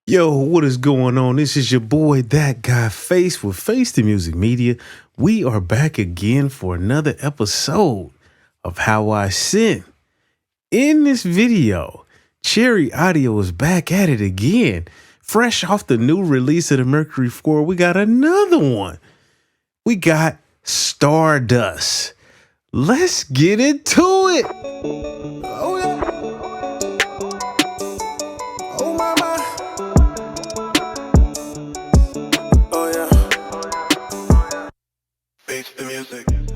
Yo, what is going on? This is your boy, ThatGuyFace with Face the Music Media. We are back again for another episode of How I Synth. In this video, Cherry Audio is back at it again. Fresh off the new release of the Mercury 4, we got another one. We got Stardust. Let's get into it. Oh, yeah. Oh, my.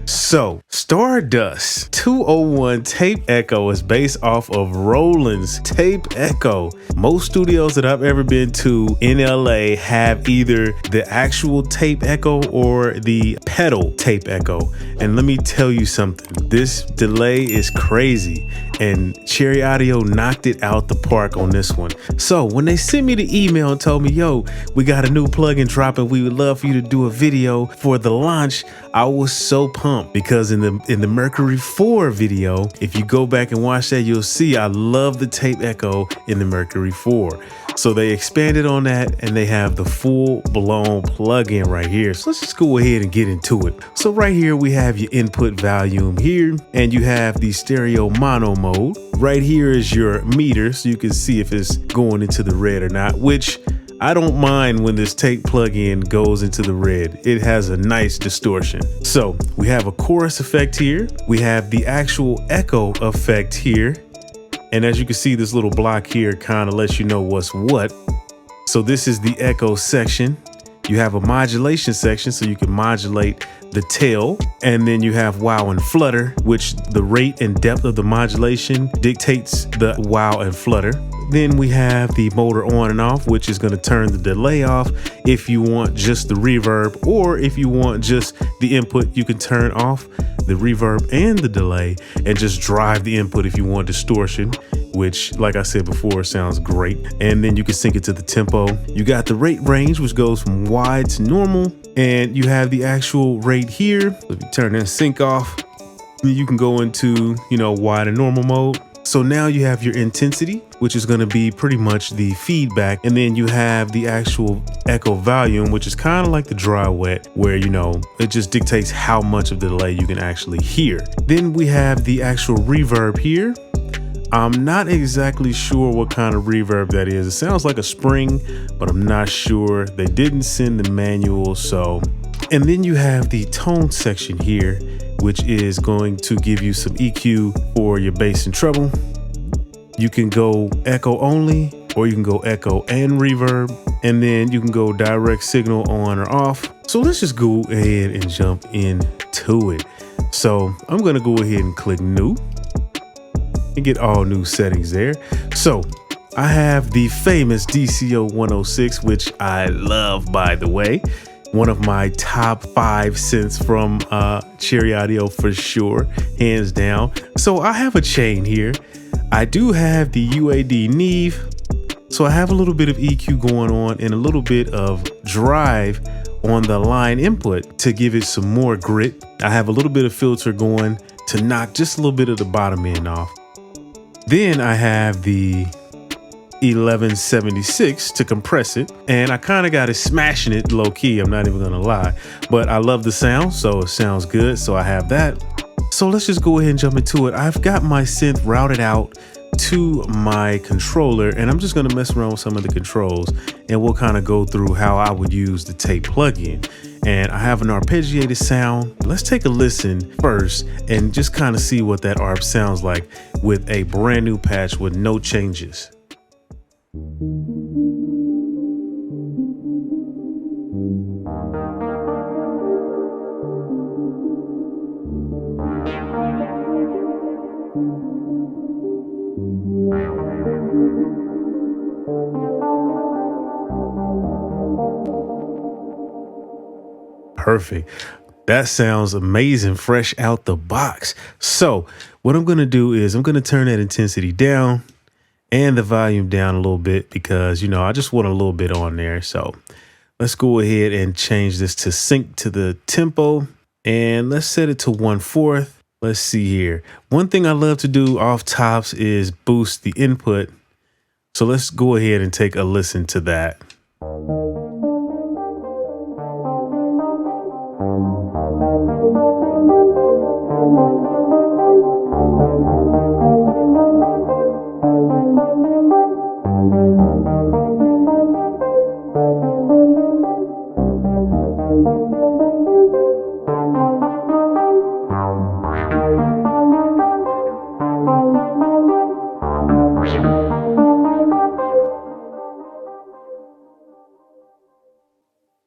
So, Stardust 201 Tape Echo is based off of Roland's Tape Echo. Most studios that I've ever been to in LA have either the actual Tape Echo or the pedal Tape Echo. And let me tell you something, this delay is crazy and Cherry Audio knocked it out the park on this one. So when they sent me the email and told me, yo, we got a new plugin dropping, we would love for you to do a video for the launch, I was so pumped because in the Mercury 4 video, if you go back and watch that, you'll see I love the Tape Echo in the Mercury 4. So they expanded on that and they have the full-blown plugin right here. So let's just go ahead and get into it. So right here we have your input volume here and you have the stereo mono mode. Right here is your meter so you can see if it's going into the red or not, which I don't mind when this tape plugin goes into the red. It has a nice distortion. So we have a chorus effect here. We have the actual echo effect here. And as you can see, this little block here kind of lets you know what's what. So this is the echo section. You have a modulation section so you can modulate the tail. And then you have Wow&Flutter, which the rate and depth of the modulation dictates the wow and flutter. Then we have the motor on and off, which is going to turn the delay off if you want just the reverb, or if you want just the input, you can turn off the reverb and the delay and just drive the input if you want distortion, which, like I said before, sounds great. And then you can sync it to the tempo. You got the rate range, which goes from wide to normal, and you have the actual rate here. If you turn that sync off, you can go into, wide and normal mode. So now you have your intensity, which is going to be pretty much the feedback. And then you have the actual echo volume, which is kind of like the dry wet, where, it just dictates how much of the delay you can actually hear. Then we have the actual reverb here. I'm not exactly sure what kind of reverb that is. It sounds like a spring, but I'm not sure. They didn't send the manual, so. And then you have the tone section here, which is going to give you some EQ for your bass and treble. You can go echo only, or you can go echo and reverb, and then you can go direct signal on or off. So let's just go ahead and jump into it. So I'm gonna go ahead and click new and get all new settings there. So I have the famous DCO 106, which I love, by the way. One of my top 5 synths from Cherry Audio for sure, hands down. So I have a chain here. I do have the UAD Neve. So I have a little bit of EQ going on and a little bit of drive on the line input to give it some more grit. I have a little bit of filter going to knock just a little bit of the bottom end off. Then I have the 1176 to compress it, and I kind of got it smashing it low key, I'm not even gonna lie, but I love the sound, so it sounds good, so I have that. So let's just go ahead and jump into it. I've got my synth routed out to my controller, and I'm just gonna mess around with some of the controls, and we'll kind of go through how I would use the tape plugin. And I have an arpeggiated sound. Let's take a listen first and just kind of see what that arp sounds like with a brand new patch with no changes. Perfect. That sounds amazing, fresh out the box. So what I'm going to do is I'm going to turn that intensity down and the volume down a little bit because, I just want a little bit on there. So let's go ahead and change this to sync to the tempo, and let's set it to 1/4. Let's see here. One thing I love to do off tops is boost the input. So let's go ahead and take a listen to that.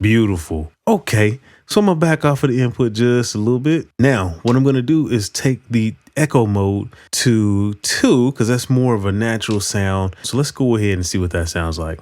Beautiful. Okay, so I'm gonna back off of the input just a little bit. Now, what I'm gonna do is take the echo mode to 2, because that's more of a natural sound. So let's go ahead and see what that sounds like.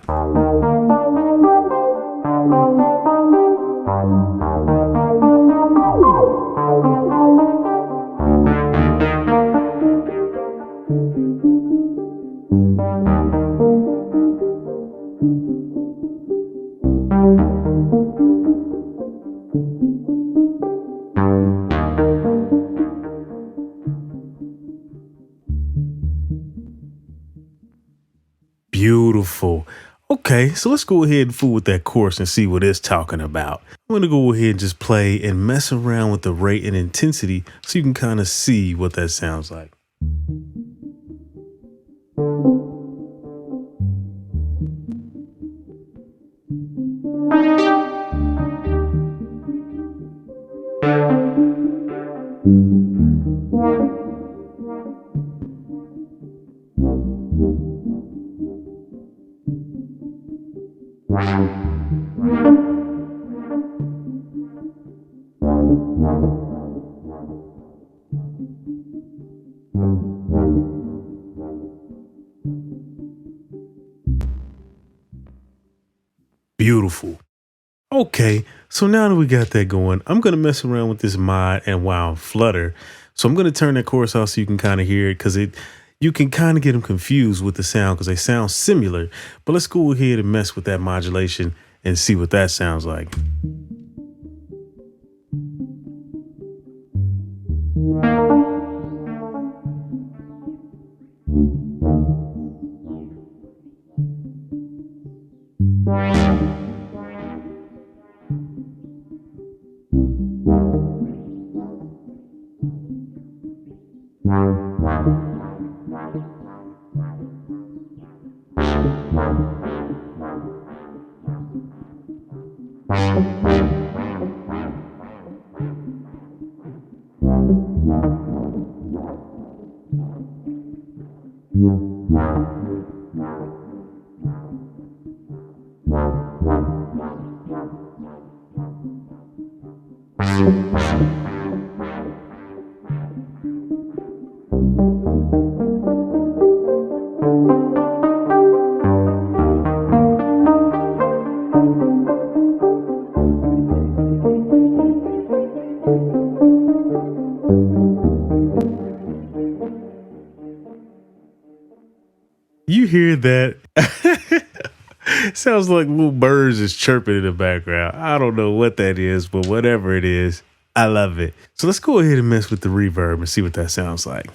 Beautiful. Okay, so let's go ahead and fool with that chorus and see what it's talking about. I'm gonna go ahead and just play and mess around with the rate and intensity so you can kind of see what that sounds like. Beautiful. Okay, so now that we got that going, I'm going to mess around with this mod and Wow&Flutter. So I'm going to turn that chorus off so you can kind of hear it, because you can kind of get them confused with the sound because they sound similar. But let's go ahead and mess with that modulation and see what that sounds like. You hear that? Sounds like little birds is chirping in the background. I don't know what that is, but whatever it is, I love it. So let's go ahead and mess with the reverb and see what that sounds like.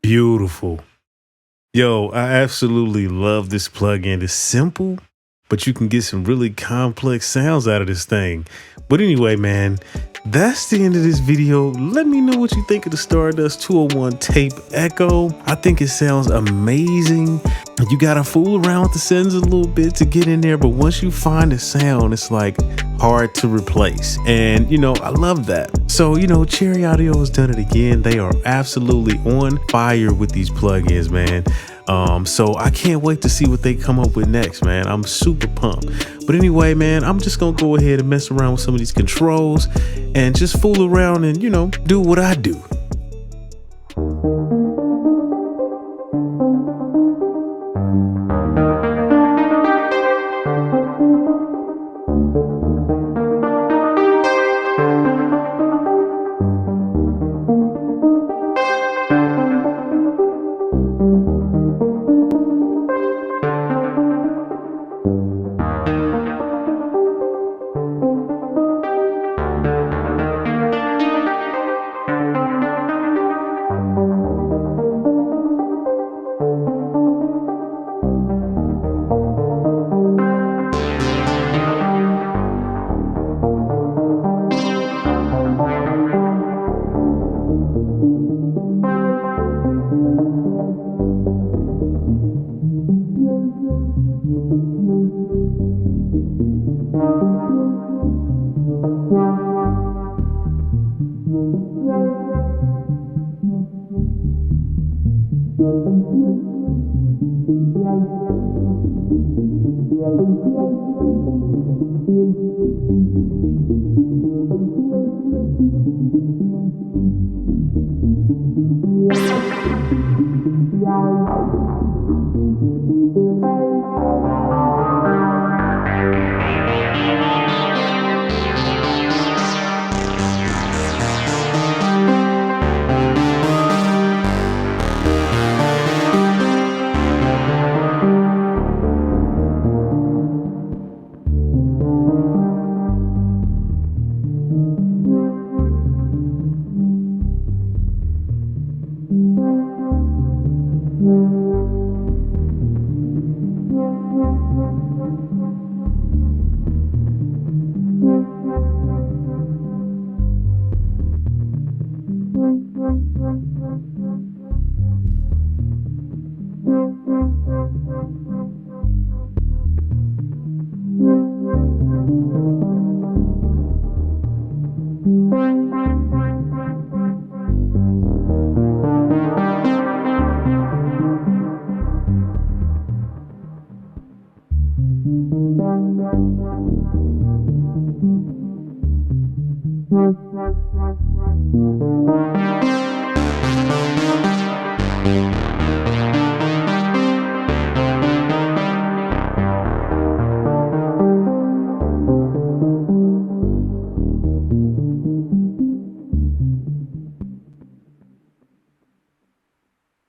Beautiful. Yo, I absolutely love this plugin. It's simple, but you can get some really complex sounds out of this thing. But anyway, man, that's the end of this video. Let me know what you think of the Stardust 201 Tape Echo. I think it sounds amazing. You gotta fool around with the settings a little bit to get in there, but once you find the sound, it's like hard to replace. And you know, I love that. So, you know, Cherry Audio has done it again. They are absolutely on fire with these plugins, man. So I can't wait to see what they come up with next, man. I'm super pumped. But anyway, man, I'm just gonna go ahead and mess around with some of these controls and just fool around and, you know, do what I do.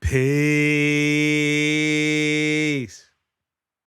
Peace.